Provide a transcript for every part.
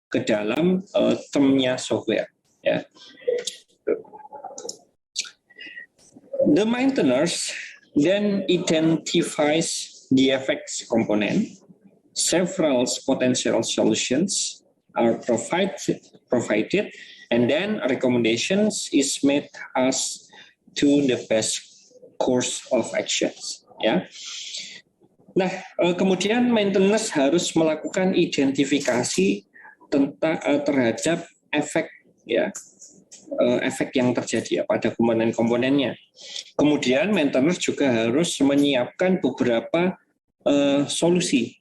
ke dalam termnya software. Ya. The maintainers then identifies the effects component. Several potential solutions are provided, and then recommendations is made as to the best course of actions. Ya. Nah, kemudian maintenance harus melakukan identifikasi terhadap efek, ya, efek yang terjadi pada komponen-komponennya. Kemudian maintenance juga harus menyiapkan beberapa solusi.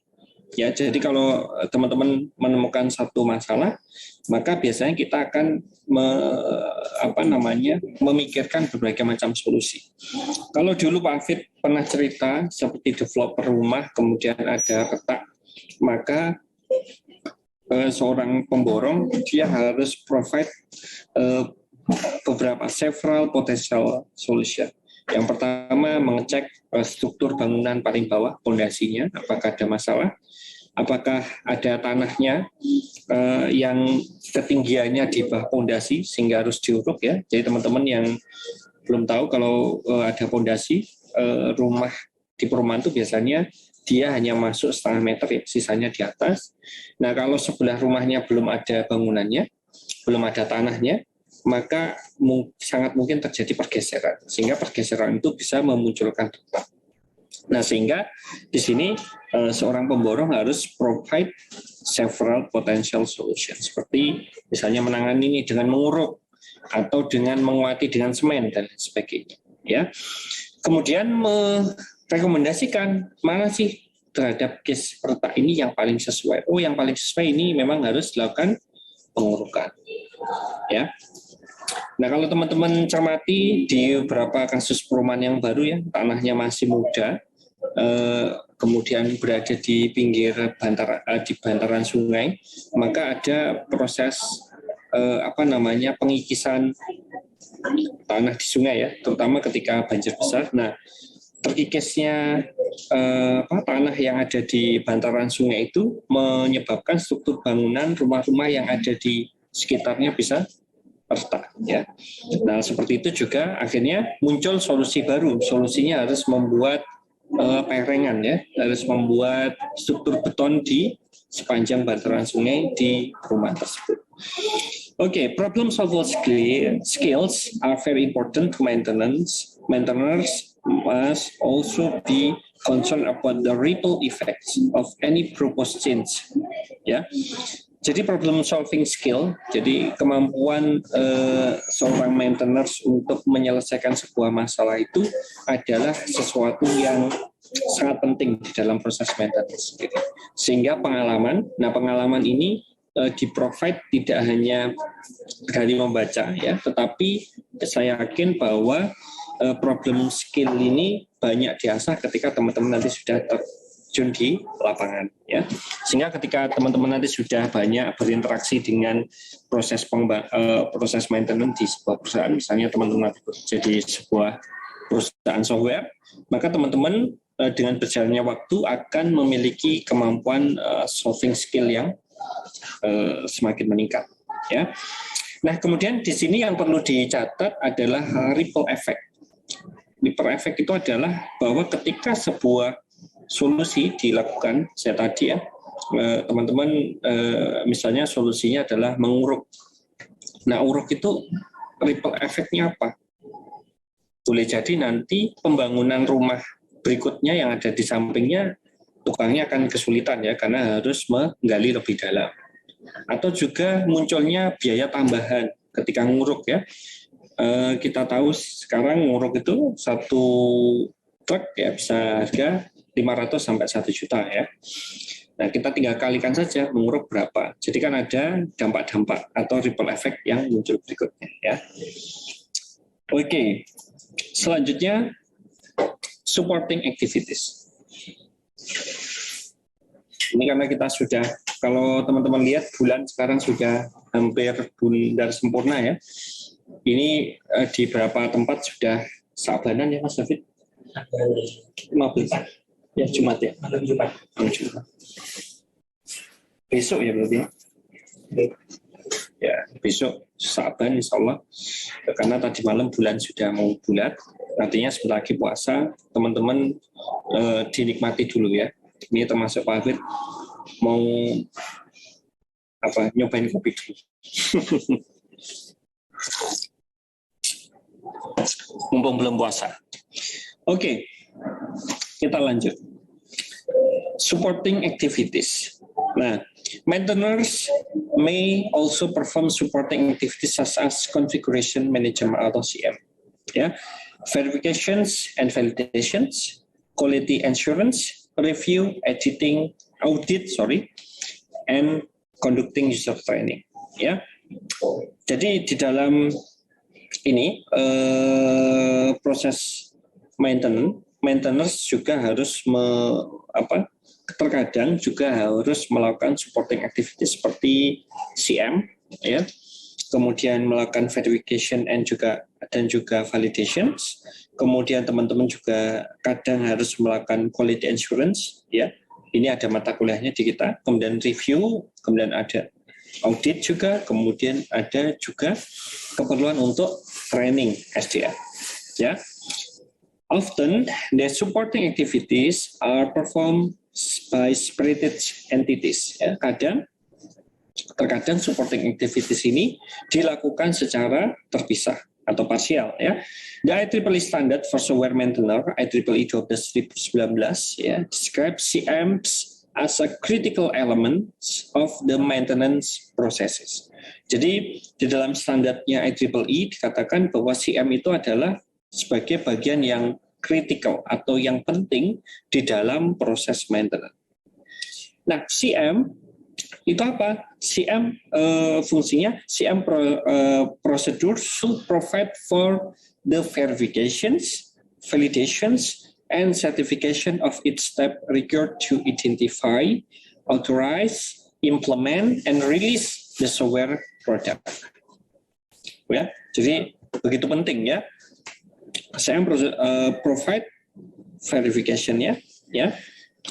Ya, jadi kalau teman-teman menemukan satu masalah, maka biasanya kita akan memikirkan berbagai macam solusi. Kalau dulu Pak Afid pernah cerita seperti developer rumah, kemudian ada retak, maka seorang pemborong dia harus provide beberapa several potential solution. Yang pertama mengecek struktur bangunan paling bawah, pondasinya, apakah ada masalah, apakah ada tanahnya yang ketinggiannya di bawah pondasi sehingga harus diuruk, ya. Jadi teman-teman yang belum tahu, kalau ada pondasi rumah di perumahan itu biasanya dia hanya masuk setengah meter, ya, sisanya di atas. Nah, kalau sebelah rumahnya belum ada bangunannya, belum ada tanahnya, maka sangat mungkin terjadi pergeseran, sehingga pergeseran itu bisa memunculkan retak. Nah, sehingga di sini seorang pemborong harus provide several potential solutions, seperti misalnya menangani ini dengan menguruk atau dengan menguati dengan semen dan sebagainya. Ya, kemudian merekomendasikan mana sih terhadap case retak ini yang paling sesuai. Oh, yang paling sesuai ini memang harus dilakukan pengurukan. Ya. Nah, kalau teman-teman cermati di beberapa kasus perumahan yang baru, ya, tanahnya masih muda, kemudian berada di pinggir di bantaran sungai, maka ada proses pengikisan tanah di sungai, ya, terutama ketika banjir besar. Nah, terkikisnya tanah yang ada di bantaran sungai itu menyebabkan struktur bangunan rumah-rumah yang ada di sekitarnya bisa retak, ya. Nah, seperti itu juga akhirnya muncul solusi baru. Solusinya harus membuat perengan, ya, harus membuat struktur beton di sepanjang bantaran sungai di rumah tersebut. Okay, problem solving skills are very important to maintenance. Maintainers must also be concerned about the ripple effects of any proposed change. Ya. Jadi problem solving skill, jadi kemampuan seorang maintainers untuk menyelesaikan sebuah masalah itu adalah sesuatu yang sangat penting di dalam proses maintenance. Sehingga pengalaman ini di-provide tidak hanya dari membaca, ya, tetapi saya yakin bahwa problem skill ini banyak diasah ketika teman-teman nanti sudah terjun di lapangan, ya. Sehingga ketika teman-teman nanti sudah banyak berinteraksi dengan proses maintenance di sebuah perusahaan, misalnya teman-teman nanti bekerja di sebuah perusahaan software, maka teman-teman dengan berjalannya waktu akan memiliki kemampuan solving skill yang semakin meningkat, ya. Nah, kemudian di sini yang perlu dicatat adalah ripple effect. Ripple effect itu adalah bahwa ketika sebuah solusi dilakukan, saya tadi, ya, teman-teman misalnya solusinya adalah menguruk. Nah, uruk itu ripple effect-nya apa? Boleh jadi nanti pembangunan rumah berikutnya yang ada di sampingnya, tukangnya akan kesulitan, ya, karena harus menggali lebih dalam. Atau juga munculnya biaya tambahan ketika nguruk, ya. Kita tahu sekarang nguruk itu satu truk, ya, bisa harga 500 sampai 1 juta, ya. Nah, kita tinggal kalikan saja menguruk berapa. Jadi kan ada dampak-dampak atau ripple effect yang muncul berikutnya, ya. Oke. Selanjutnya supporting activities. Ini karena kita sudah, kalau teman-teman lihat bulan sekarang sudah hampir bundar sempurna, ya. Ini di beberapa tempat sudah Sa'banan, ya, Mas David? 15. Ya, Jumat, ya. Jumat. Besok, ya, berarti. Ya, besok Sa'ban insya Allah, karena tadi malam bulan sudah mau bulat, artinya sebentar lagi puasa, teman-teman dinikmati dulu ya. Ini termasuk Pak Hafid mau nyobain kopi dulu. Mumpung belum puasa. Oke, kita lanjut. Supporting activities. Nah, maintainers may also perform supporting activities such as configuration management atau CM. Ya, verifications and validations, quality assurance, review, editing, audit, and conducting user training. Ya, jadi di dalam ini proses maintenance juga harus terkadang juga harus melakukan supporting activities seperti CM, ya, kemudian melakukan verification dan juga validations, kemudian teman-teman juga kadang harus melakukan quality assurance, ya, ini ada mata kuliahnya di kita, kemudian review, kemudian ada audit juga, kemudian ada juga keperluan untuk training SDM, ya. Often, the supporting activities are performed by separated entities. Ya, terkadang supporting activities ini dilakukan secara terpisah atau parsial. Ya. The IEEE Standard for Software Maintainer IEEE 12019 ya, describes CMs as a critical element of the maintenance processes. Jadi di dalam standarnya IEEE dikatakan bahwa CM itu adalah sebagai bagian yang kritikal atau yang penting di dalam proses maintenance. Nah, CM itu apa? CM fungsinya, CM procedure should provide for the verifications, validations, and certification of each step required to identify, authorize, implement, and release the software product. Ya, jadi begitu penting ya. Saya provide verification-nya, ya,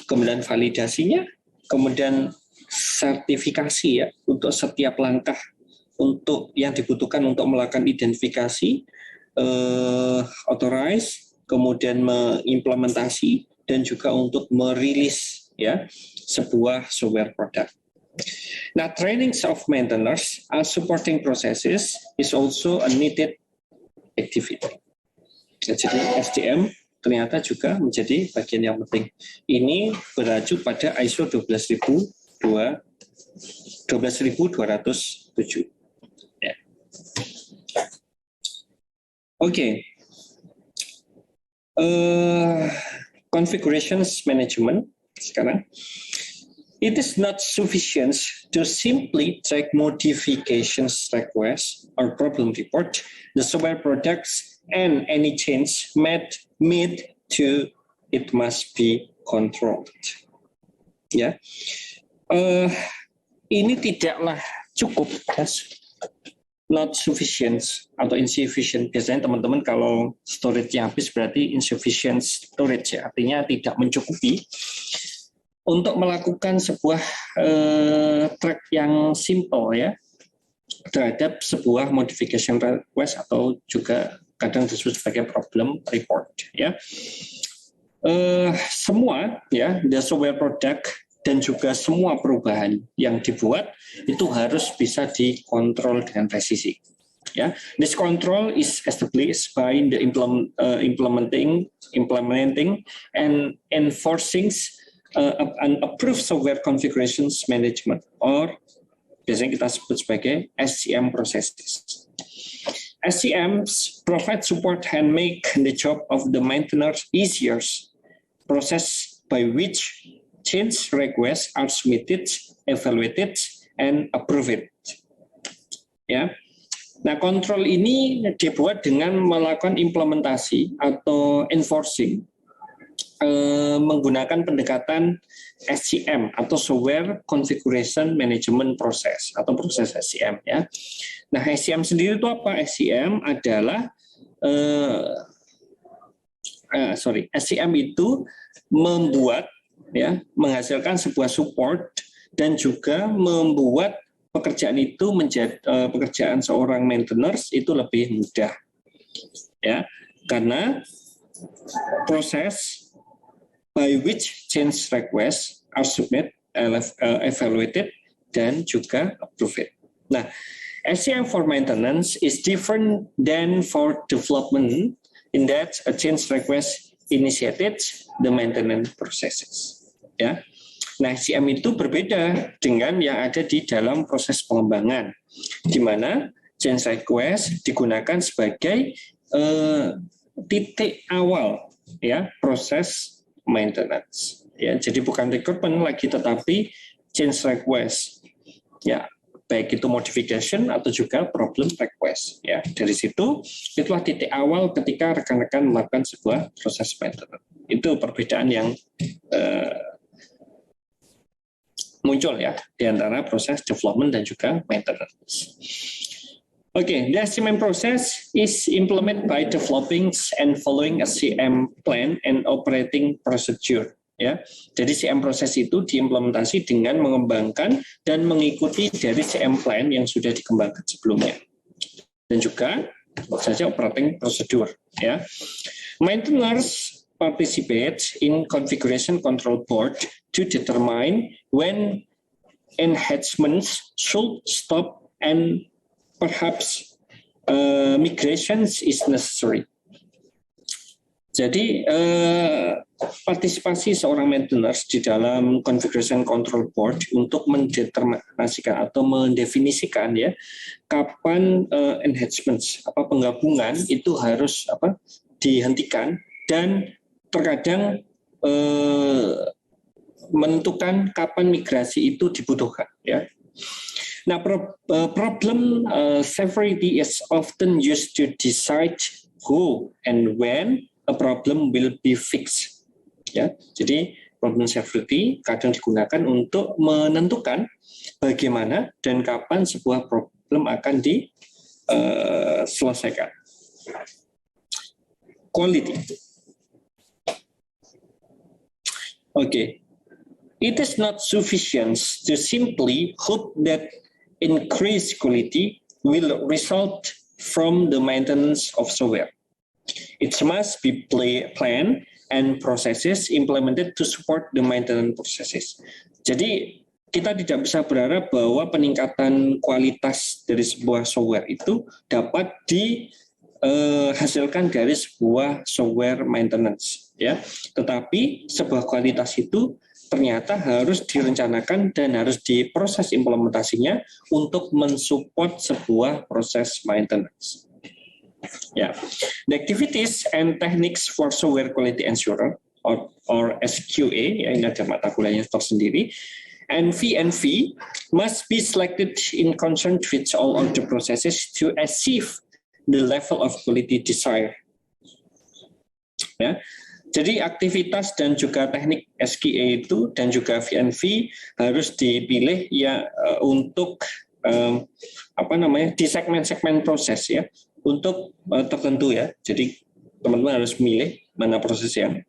kemudian validasinya, kemudian sertifikasi ya untuk setiap langkah untuk yang dibutuhkan untuk melakukan identifikasi, authorize, kemudian mengimplementasi dan juga untuk merilis ya sebuah software product. Nah, training of maintainers as supporting processes is also a needed activity. Jadi SDM ternyata juga menjadi bagian yang penting. Ini beraju pada ISO 12207. Ya. Oke. Configurations management sekarang. It is not sufficient to simply track modifications request or problem report the software products and any change made to it must be controlled. Ya, ini tidaklah cukup, not sufficient atau insufficient. Biasanya teman-teman kalau storage-nya habis berarti insufficient storage ya, artinya tidak mencukupi untuk melakukan sebuah track yang simple ya terhadap sebuah modification request atau juga kadang disebut sebagai problem report ya. Semua ya the software product dan juga semua perubahan yang dibuat itu harus bisa dikontrol dengan presisi. Ya, this control is established by the implementing and enforcing an approved software configurations management or biasanya kita sebut sebagai SCM processes. SCMs provide support and make the job of the maintainer easier, process by which change requests are submitted, evaluated, and approved. Ya, nah kontrol ini dibuat dengan melakukan implementasi atau enforcing menggunakan pendekatan SCM atau Software Configuration Management Process atau proses SCM ya. Nah, SCM sendiri itu apa? SCM adalah SCM itu membuat ya, menghasilkan sebuah support dan juga membuat pekerjaan itu menjadi pekerjaan seorang maintainers itu lebih mudah, ya, karena proses by which change requests are submitted, evaluated, dan juga approved. Nah, SCM for maintenance is different than for development in that a change request initiated the maintenance processes. Ya, nah SCM itu berbeda dengan yang ada di dalam proses pengembangan, di mana change request digunakan sebagai titik awal ya proses maintenance. Ya, jadi bukan recruitment lagi, tetapi change request. Ya, baik itu modification atau juga problem request. Ya, dari situ itulah titik awal ketika rekan-rekan melakukan sebuah proses maintenance. Itu perbedaan yang muncul ya di antara proses development dan juga maintenance. Okay, the SCM process is implemented by developing and following a CM plan and operating procedure. Ya, jadi CM proses itu diimplementasi dengan mengembangkan dan mengikuti dari CM plan yang sudah dikembangkan sebelumnya, dan juga saja operating procedure. Ya, maintainers participate in configuration control board to determine when enhancements should stop and perhaps migrations is necessary. Jadi partisipasi seorang maintainers di dalam configuration control board untuk mendeterminasikan atau mendefinisikan ya kapan enhancements penggabungan itu harus dihentikan, dan terkadang menentukan kapan migrasi itu dibutuhkan ya. Nah, problem severity is often used to decide who and when a problem will be fixed. Ya, jadi problem severity kadang digunakan untuk menentukan bagaimana dan kapan sebuah problem akan diselesaikan. Quality. Okay. It is not sufficient to simply hope that increased quality will result from the maintenance of software. It must be planned and processes implemented to support the maintenance processes. Jadi kita tidak bisa berharap bahwa peningkatan kualitas dari sebuah software itu dapat dihasilkan dari sebuah software maintenance, ya. Tetapi sebuah kualitas itu ternyata harus direncanakan dan harus diproses implementasinya untuk mensupport sebuah proses maintenance. Ya, the activities and techniques for software quality assurer or SQA, ya, ini ada mata kuliahnya tersendiri, and V&V must be selected in concern with all of the processes to achieve the level of quality desired. Ya, jadi aktivitas dan juga teknik SQA itu dan juga V&V harus dipilih ya untuk di segmen-segmen proses ya. Untuk tertentu ya, jadi teman-teman harus memilih mana proses yang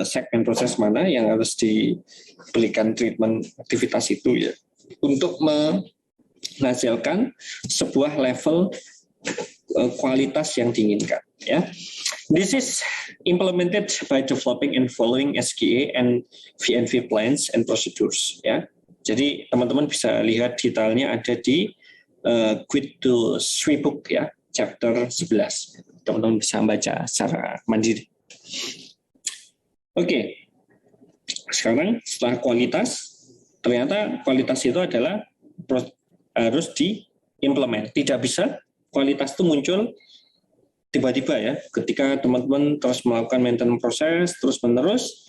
segmen proses mana yang harus diberikan treatment aktivitas itu ya, untuk menghasilkan sebuah level kualitas yang diinginkan ya. This is implemented by developing and following SQA and V&V plans and procedures ya. Jadi teman-teman bisa lihat detailnya ada di Quit to Swibook ya, chapter 11. Teman-teman bisa baca secara mandiri. Oke. Sekarang setelah kualitas, ternyata kualitas itu adalah harus diimplement. Tidak bisa kualitas itu muncul tiba-tiba ya. Ketika teman-teman terus melakukan maintenance proses terus-menerus,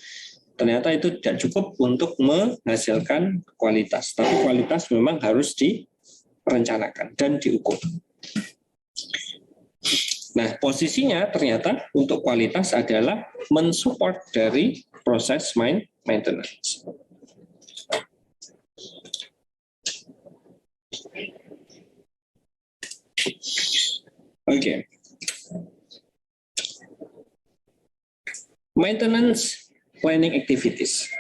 ternyata itu tidak cukup untuk menghasilkan kualitas. Tapi kualitas memang harus direncanakan dan diukur. Nah, posisinya ternyata untuk kualitas adalah mensupport dari proses maintenance. Oke. Maintenance planning activities.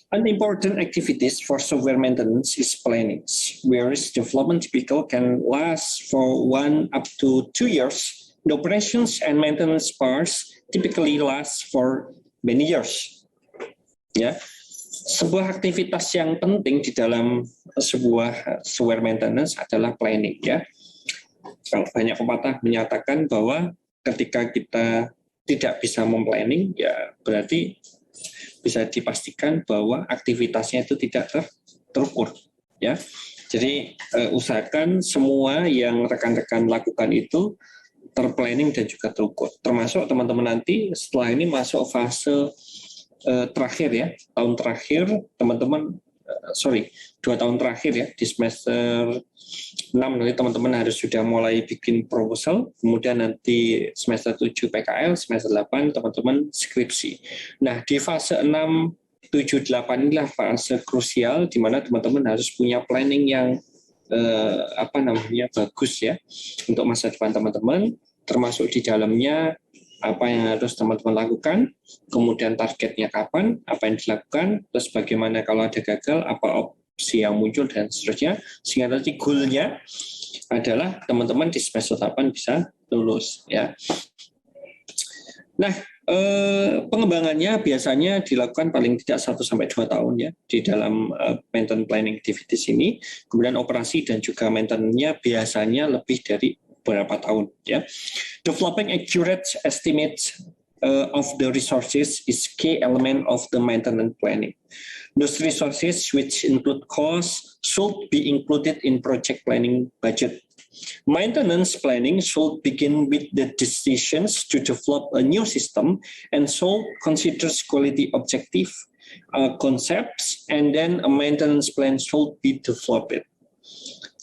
An important activities for software maintenance is planning, whereas development typically can last for 1 up to 2 years. The operations and maintenance parts typically last for many years. Ya, sebuah aktivitas yang penting di dalam sebuah software maintenance adalah planning. Ya, kalau banyak pepatah menyatakan bahwa ketika kita tidak bisa memplanning, ya berarti bisa dipastikan bahwa aktivitasnya itu tidak terukur, ya. Jadi usahakan semua yang rekan-rekan lakukan itu terplanning dan juga terukur. Termasuk teman-teman nanti setelah ini masuk fase terakhir ya, tahun terakhir teman-teman 2 tahun terakhir ya, di semester 6 nanti teman-teman harus sudah mulai bikin proposal, kemudian nanti semester 7 PKL, semester 8 teman-teman skripsi. Nah, di fase 6, 7, 8 inilah fase krusial di mana teman-teman harus punya planning yang bagus ya untuk masa depan teman-teman, termasuk di dalamnya apa yang harus teman-teman lakukan, kemudian targetnya kapan, apa yang dilakukan, terus bagaimana kalau ada gagal, apa opsi yang muncul, dan seterusnya, sehingga nanti goal-nya adalah teman-teman di semester 8 bisa lulus. Ya. Nah, pengembangannya biasanya dilakukan paling tidak 1-2 tahun ya di dalam maintenance planning activities ini, kemudian operasi dan juga maintenance-nya biasanya lebih dari beberapa tahun ya. Developing accurate estimates of the resources is key element of the maintenance planning. Those resources, which include costs, should be included in project planning budget. Maintenance planning should begin with the decisions to develop a new system and should consider quality objective concepts, and then a maintenance plan should be developed.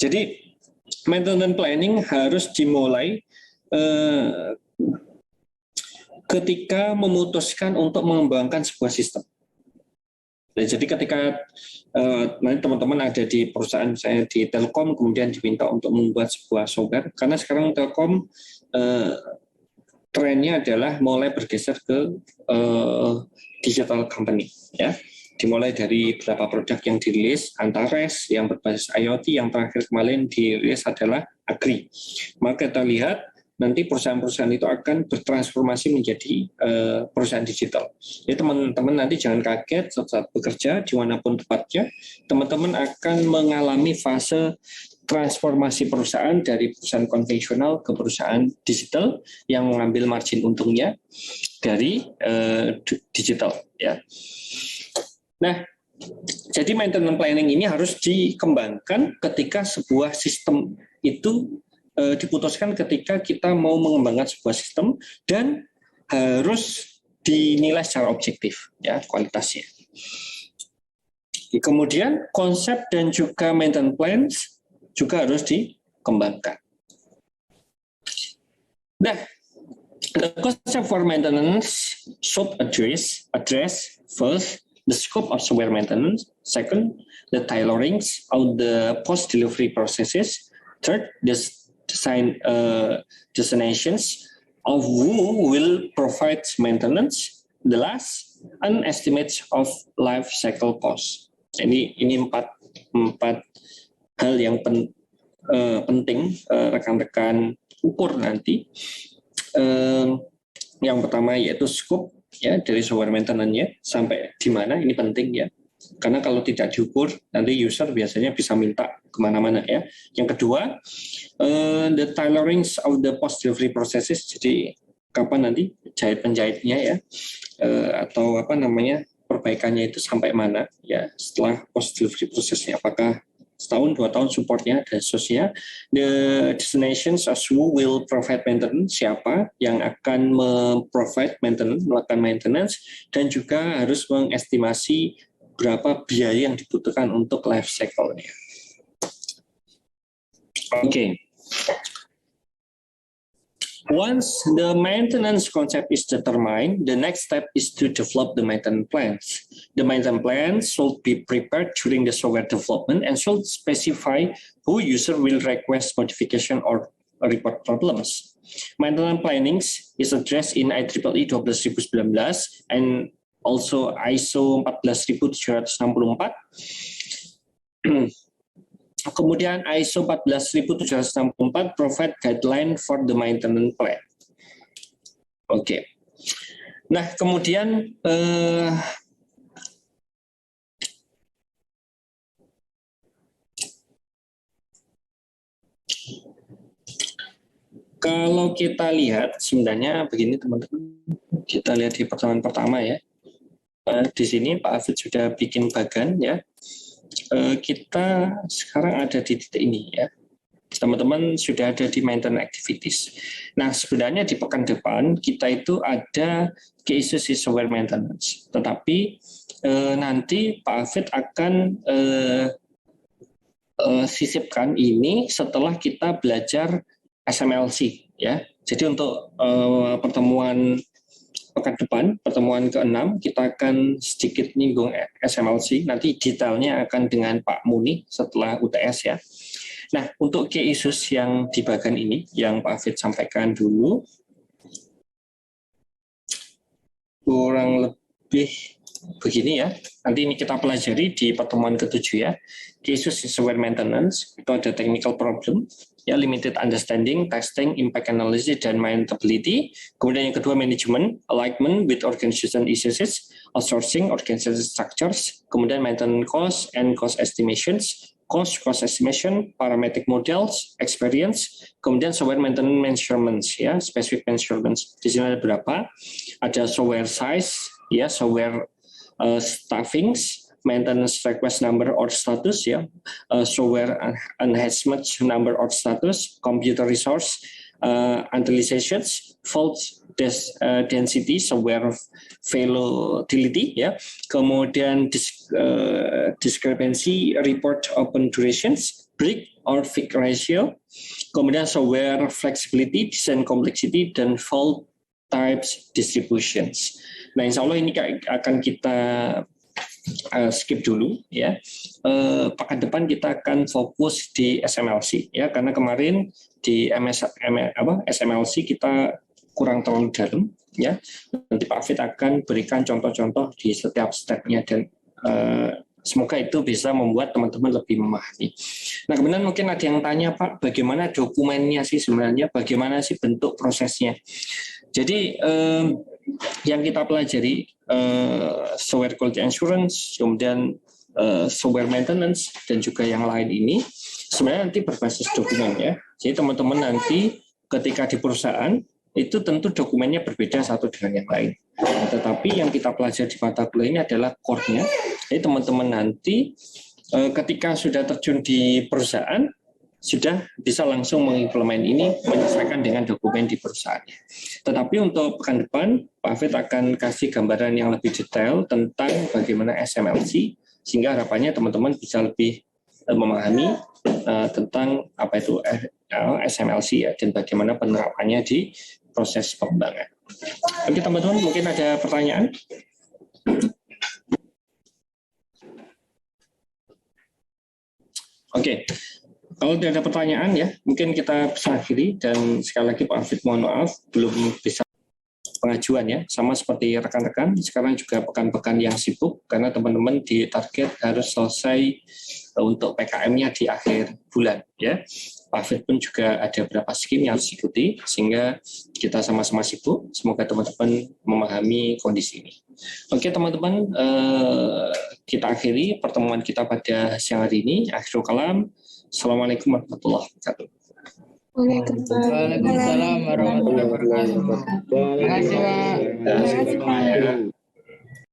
Jadi maintenance planning harus dimulai ketika memutuskan untuk mengembangkan sebuah sistem. Jadi ketika nanti teman-teman ada di perusahaan saya di Telkom, kemudian diminta untuk membuat sebuah software, karena sekarang Telkom trennya adalah mulai bergeser ke digital company, ya. Dimulai dari beberapa produk yang dirilis, Antares yang berbasis IoT, yang terakhir kemarin dirilis adalah Agri. Maka kita lihat nanti perusahaan-perusahaan itu akan bertransformasi menjadi perusahaan digital. Jadi teman-teman nanti jangan kaget saat bekerja dimanapun tempatnya, teman-teman akan mengalami fase transformasi perusahaan dari perusahaan konvensional ke perusahaan digital yang mengambil margin untungnya dari digital. Ya. Nah, jadi maintenance planning ini harus dikembangkan ketika sebuah sistem itu diputuskan ketika kita mau mengembangkan sebuah sistem dan harus dinilai secara objektif ya kualitasnya. Kemudian konsep dan juga maintenance plans juga harus dikembangkan. Nah, the concept for maintenance should address first the scope of software maintenance, second, the tailorings of the post-delivery processes, third, the designations of who will provide maintenance, the last, an estimate of life cycle cost. Ini empat hal yang penting rekan-rekan ukur nanti. Yang pertama yaitu scope ya dari software maintenance-nya sampai di mana, ini penting ya. Karena kalau tidak diukur, nanti user biasanya bisa minta kemana-mana ya. Yang kedua, the tailorings of the post-delivery processes, jadi kapan nanti penjahitnya ya, atau perbaikannya itu sampai mana ya setelah post-delivery prosesnya, apakah setahun, 2 tahun supportnya dan seterusnya. The destinations as who will provide maintenance, siapa yang akan melakukan maintenance, dan juga harus mengestimasi berapa biaya yang dibutuhkan untuk life cycle-nya. Oke. Once the maintenance concept is determined, the next step is to develop the maintenance plans. The maintenance plans should be prepared during the software development and should specify who user will request modification or report problems. Maintenance planning is addressed in IEEE 12019 and also ISO 14764. Kemudian ISO 14764 provide guideline for the maintenance plan. Oke. Nah, kemudian kalau kita lihat sebenarnya begini teman-teman, kita lihat di pertemuan pertama ya. Di sini Pak Afid sudah bikin bagan ya. Kita sekarang ada di titik ini ya. Teman-teman sudah ada di maintenance activities. Nah, sebenarnya di pekan depan kita itu ada key issues software maintenance. Tetapi nanti Pak Afid akan sisipkan ini setelah kita belajar SMLC ya. Jadi untuk pertemuan pekan depan, pertemuan ke-6, kita akan sedikit nyinggung SMLC. Nanti detailnya akan dengan Pak Muni setelah UTS ya. Nah, untuk key issues yang di bagian ini, yang Pak Afid sampaikan dulu, kurang lebih begini ya. Nanti ini kita pelajari di pertemuan ke-7 ya. Key issues software maintenance, itu ada technical problem, ya, limited understanding, testing, impact analysis, dan maintainability. Kemudian yang kedua, management, alignment with organization issues, outsourcing, organization structures, kemudian maintenance cost and cost estimations, cost estimation, parametric models, experience, kemudian software maintenance measurements, ya, specific measurements. Di sini ada berapa? Ada software size, ya, software staffings, maintenance request number or status, ya, software enhancement number or status, computer resource utilizations, fault density, software volatility, ya, kemudian discrepancy report open durations, break or fix ratio, kemudian software flexibility, design complexity, dan fault types distributions. Nah, insya Allah ini akan kita skip dulu ya. Pekan depan kita akan fokus di SMLC ya, karena kemarin di SMLC kita kurang terlalu dalam ya. Nanti Pak Afid akan berikan contoh-contoh di setiap stepnya dan semoga itu bisa membuat teman-teman lebih memahami. Nah, kemudian mungkin ada yang tanya, Pak, bagaimana dokumennya sih sebenarnya, bagaimana sih bentuk prosesnya? Jadi yang kita pelajari software quality assurance, kemudian software maintenance, dan juga yang lain ini sebenarnya nanti berbasis dokumen ya. Jadi teman-teman nanti ketika di perusahaan itu tentu dokumennya berbeda satu dengan yang lain. Tetapi yang kita pelajari di mata kuliah ini adalah core-nya. Jadi teman-teman nanti ketika sudah terjun di perusahaan sudah bisa langsung mengimplement ini, menyesuaikan dengan dokumen di perusahaannya. Tetapi untuk pekan depan, Pak Afid akan kasih gambaran yang lebih detail tentang bagaimana SMLC, sehingga harapannya teman-teman bisa lebih memahami tentang apa itu SMLC ya, dan bagaimana penerapannya di proses pengembangan. Oke teman-teman, mungkin ada pertanyaan? Oke. Kalau tidak ada pertanyaan ya, mungkin kita bisa akhiri, dan sekali lagi Pak Afid mohon maaf belum bisa pengajuan ya, sama seperti rekan-rekan sekarang juga pekan-pekan yang sibuk karena teman-teman ditarget harus selesai untuk PKM-nya di akhir bulan ya. Pak Afid pun juga ada beberapa skim yang harus diikuti sehingga kita sama-sama sibuk. Semoga teman-teman memahami kondisi ini. Oke teman-teman, kita akhiri pertemuan kita pada siang hari ini. Akhirul kalam. Assalamualaikum warahmatullahi wabarakatuh. Waalaikumsalam warahmatullahi wabarakatuh. Terima kasih, Pak.